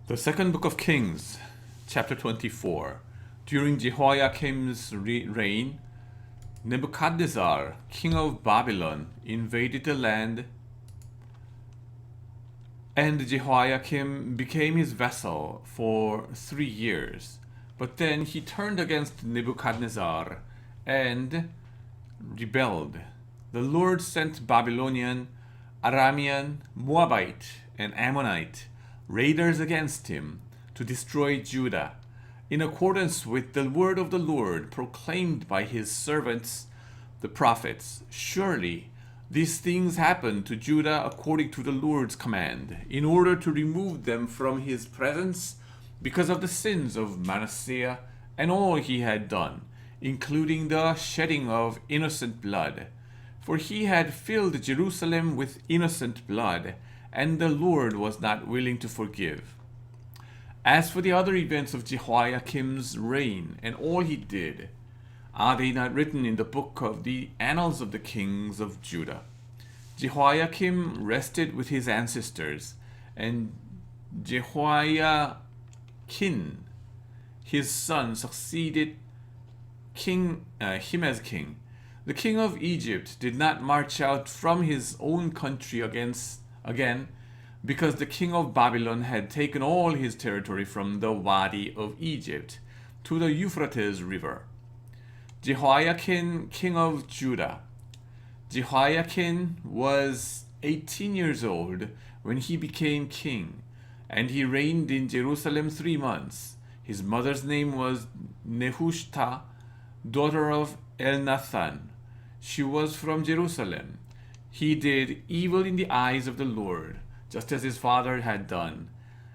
The second book of Kings, chapter 24. During Jehoiakim's reign, Nebuchadnezzar, king of Babylon, invaded the land, and Jehoiakim became his vassal for 3 years. But then he turned against Nebuchadnezzar and rebelled. The Lord sent Babylonian, Aramean, Moabite, and Ammonite raiders against him to destroy Judah, in accordance with the word of the Lord proclaimed by his servants, the prophets. Surely these things happened to Judah according to the Lord's command, in order to remove them from his presence because of the sins of Manasseh and all he had done, including the shedding of innocent blood. For he had filled Jerusalem with innocent blood, and the Lord was not willing to forgive. As for the other events of Jehoiakim's reign and all he did, are they not written in the book of the annals of the kings of Judah? Jehoiakim rested with his ancestors, and Jehoiachin, his son, succeeded him as king. The king of Egypt did not march out from his own country again, because the king of Babylon had taken all his territory from the Wadi of Egypt to the Euphrates River. Jehoiachin, king of Judah. Jehoiachin was 18 years old when he became king, and he reigned in Jerusalem 3 months. His mother's name was Nehushta, daughter of Elnathan. She was from Jerusalem. He did evil in the eyes of the Lord, just as his father had done.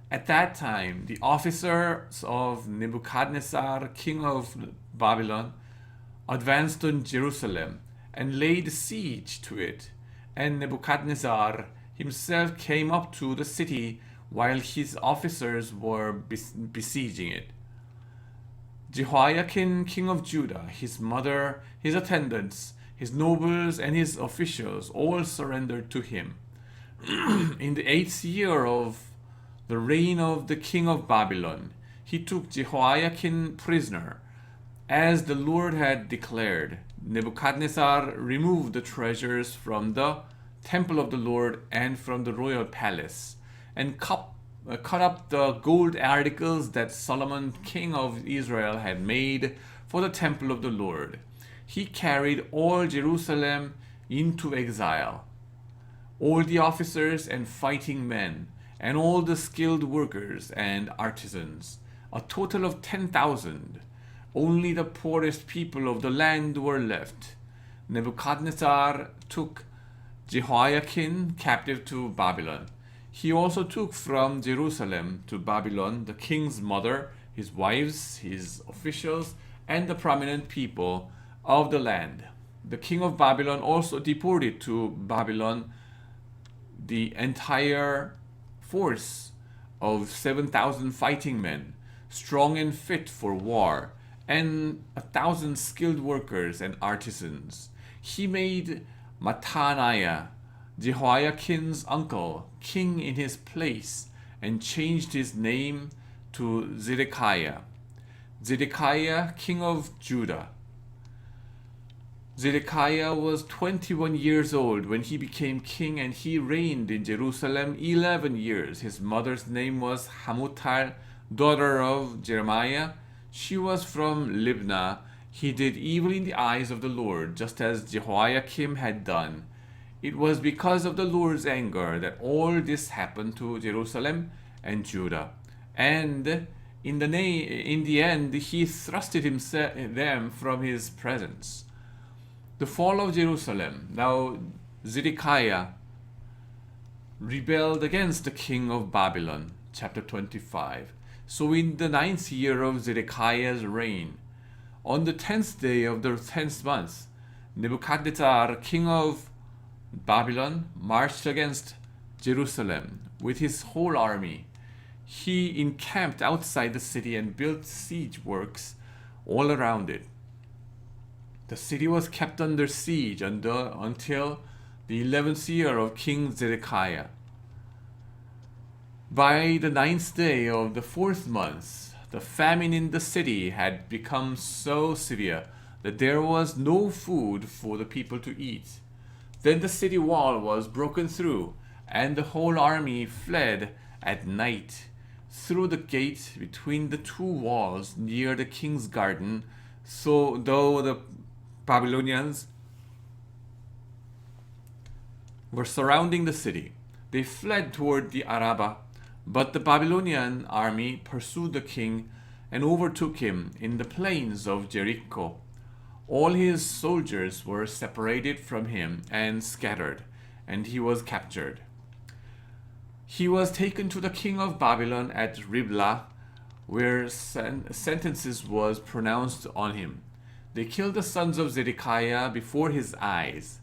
At that time, the officers of Nebuchadnezzar, king of Babylon, advanced on Jerusalem and laid siege to it. And Nebuchadnezzar himself came up to the city while his officers were besieging it. Jehoiachin, king of Judah, his mother, his attendants, his nobles, and his officials all surrendered to him. In the 8th year of the reign of the king of Babylon, he took Jehoiachin prisoner, as the Lord had declared. Nebuchadnezzar removed the treasures from the temple of the Lord and from the royal palace, and cut up the gold articles that Solomon, king of Israel, had made for the temple of the Lord. He carried all Jerusalem into exile. All the officers and fighting men, and all the skilled workers and artisans, a total of 10,000. Only the poorest people of the land were left. Nebuchadnezzar took Jehoiachin captive to Babylon. He also took from Jerusalem to Babylon the king's mother, his wives, his officials, and the prominent people of the land. The king of Babylon also deported to Babylon the entire force of 7,000 fighting men, strong and fit for war, and 1,000 skilled workers and artisans. He made Mattaniah, Jehoiachin's uncle, king in his place, and changed his name to Zedekiah. Zedekiah, king of Judah. Zedekiah was 21 years old when he became king, and he reigned in Jerusalem 11 years. His mother's name was Hamutal, daughter of Jeremiah. She was from Libnah. He did evil in the eyes of the Lord, just as Jehoiakim had done. It was because of the Lord's anger that all this happened to Jerusalem and Judah. And in the end, he thrusted them from his presence. The fall of Jerusalem. Now Zedekiah rebelled against the king of Babylon. Chapter 25. So in the 9th year of Zedekiah's reign, on the 10th day of the 10th month, Nebuchadnezzar, king of Babylon, marched against Jerusalem with his whole army. He encamped outside the city and built siege works all around it. The city was kept under siege until the 11th year of King Zedekiah. By the 9th day of the 4th month, the famine in the city had become so severe that there was no food for the people to eat. Then the city wall was broken through, and the whole army fled at night through the gate between the two walls near the king's garden. So though the Babylonians were surrounding the city, they fled toward the Arabah. But the Babylonian army pursued the king and overtook him in the plains of Jericho. All his soldiers were separated from him and scattered, and he was captured. He was taken to the king of Babylon at Riblah, where sentences was pronounced on him. They killed the sons of Zedekiah before his eyes.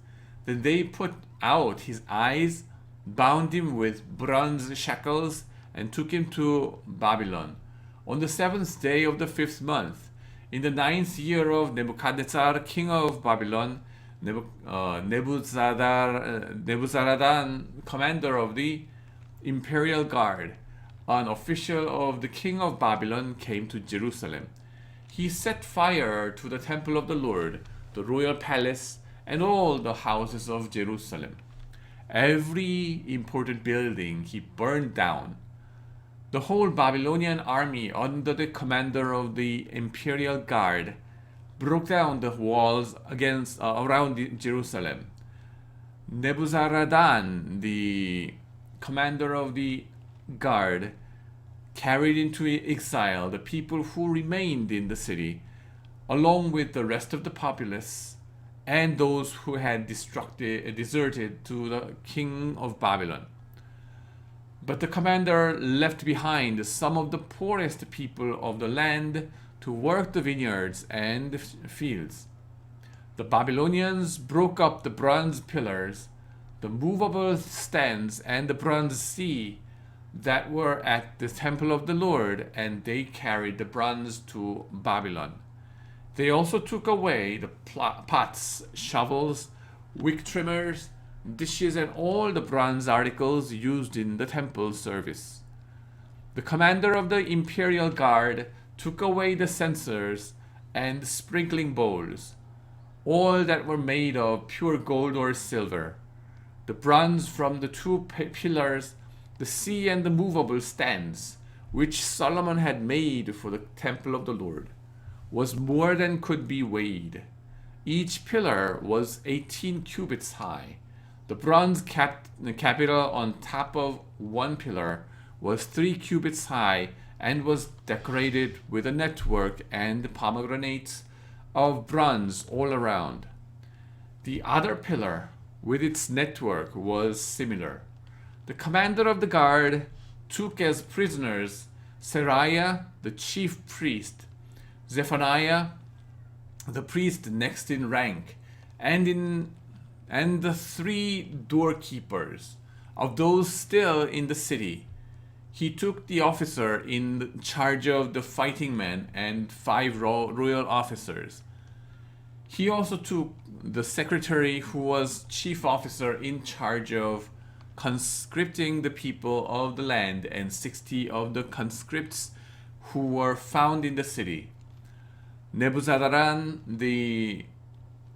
Then they put out his eyes, bound him with bronze shackles, and took him to Babylon. On the 7th day of the 5th month, in the 9th year of Nebuchadnezzar, king of Babylon, Nebuzaradan, commander of the imperial guard, an official of the king of Babylon, came to Jerusalem. He set fire to the temple of the Lord, the royal palace, and all the houses of Jerusalem. Every important building he burned down. The whole Babylonian army, under the commander of the imperial guard, broke down the walls around Jerusalem. Nebuzaradan, the commander of the guard, carried into exile the people who remained in the city, along with the rest of the populace and those who had deserted to the king of Babylon. But the commander left behind some of the poorest people of the land to work the vineyards and the fields. The Babylonians broke up the bronze pillars, the movable stands, and the bronze sea that were at the temple of the Lord, and they carried the bronze to Babylon. They also took away the pots, shovels, wick trimmers, dishes, and all the bronze articles used in the temple service. The commander of the imperial guard took away the censers and sprinkling bowls, all that were made of pure gold or silver, the bronze from the two pillars, the sea, and the movable stands, which Solomon had made for the temple of the Lord, was more than could be weighed. Each pillar was 18 cubits high. The bronze capital on top of one pillar was 3 cubits high and was decorated with a network and pomegranates of bronze all around. The other pillar with its network was similar. The commander of the guard took as prisoners Seraiah, the chief priest, Zephaniah, the priest next in rank, and the 3 doorkeepers of those still in the city. He took the officer in charge of the fighting men and 5 royal officers. He also took the secretary, who was chief officer in charge of conscripting the people of the land, and 60 of the conscripts who were found in the city. Nebuzaradan, the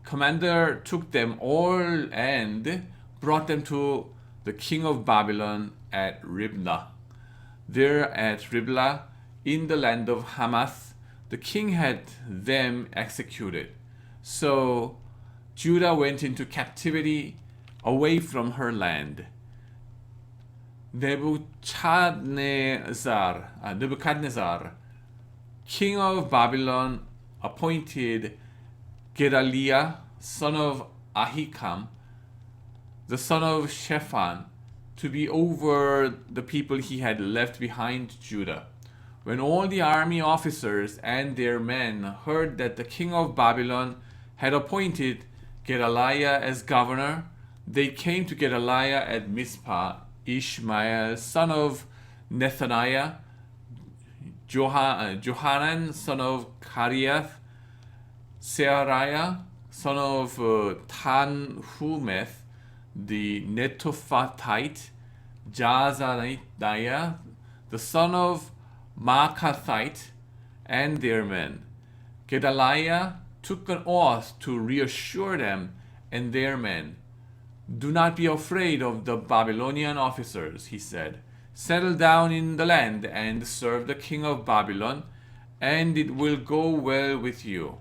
commander, took them all and brought them to the king of Babylon at Riblah. There at Riblah, in the land of Hamath, the king had them executed. So Judah went into captivity away from her land. Nebuchadnezzar, king of Babylon, appointed Gedaliah, son of Ahikam, the son of Shaphan, to be over the people he had left behind Judah. When all the army officers and their men heard that the king of Babylon had appointed Gedaliah as governor, they came to Gedaliah at Mizpah. Ishmael, son of Nethaniah, Johanan, son of Kareath, Seraiah, son of Tanhumeth, the Netophathite, Jaazaniah, the son of Maacathite, and their men. Gedaliah took an oath to reassure them and their men. Do not be afraid of the Babylonian officers, he said. Settle down in the land and serve the king of Babylon, and it will go well with you.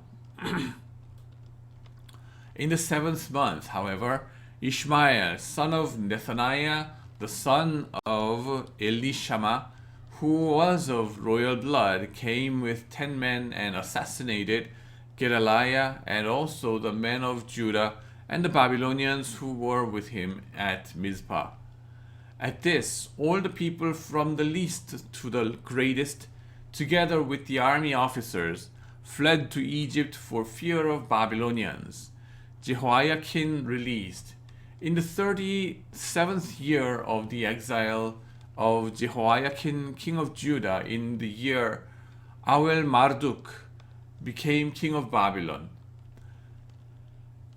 In the 7th month, however, Ishmael, son of Nethaniah, the son of Elishama, who was of royal blood, came with 10 men and assassinated Gedaliah and also the men of Judah and the Babylonians who were with him at Mizpah. At this, all the people from the least to the greatest, together with the army officers, fled to Egypt for fear of Babylonians. Jehoiachin released. In the 37th year of the exile of Jehoiachin, king of Judah, in the year Awel Marduk became king of Babylon,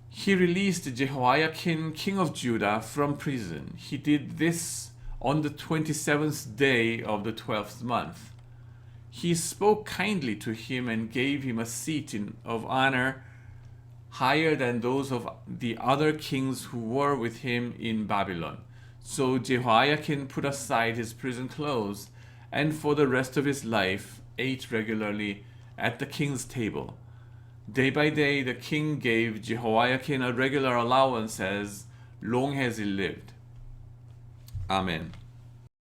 he released Jehoiachin, king of Judah, from prison. He did this on the 27th day of the 12th month. He spoke kindly to him and gave him a seat of honor higher than those of the other kings who were with him in Babylon. So Jehoiachin put aside his prison clothes and for the rest of his life ate regularly at the king's table. Day by day the king gave Jehoiachin a regular allowance as long as he lived. Amen.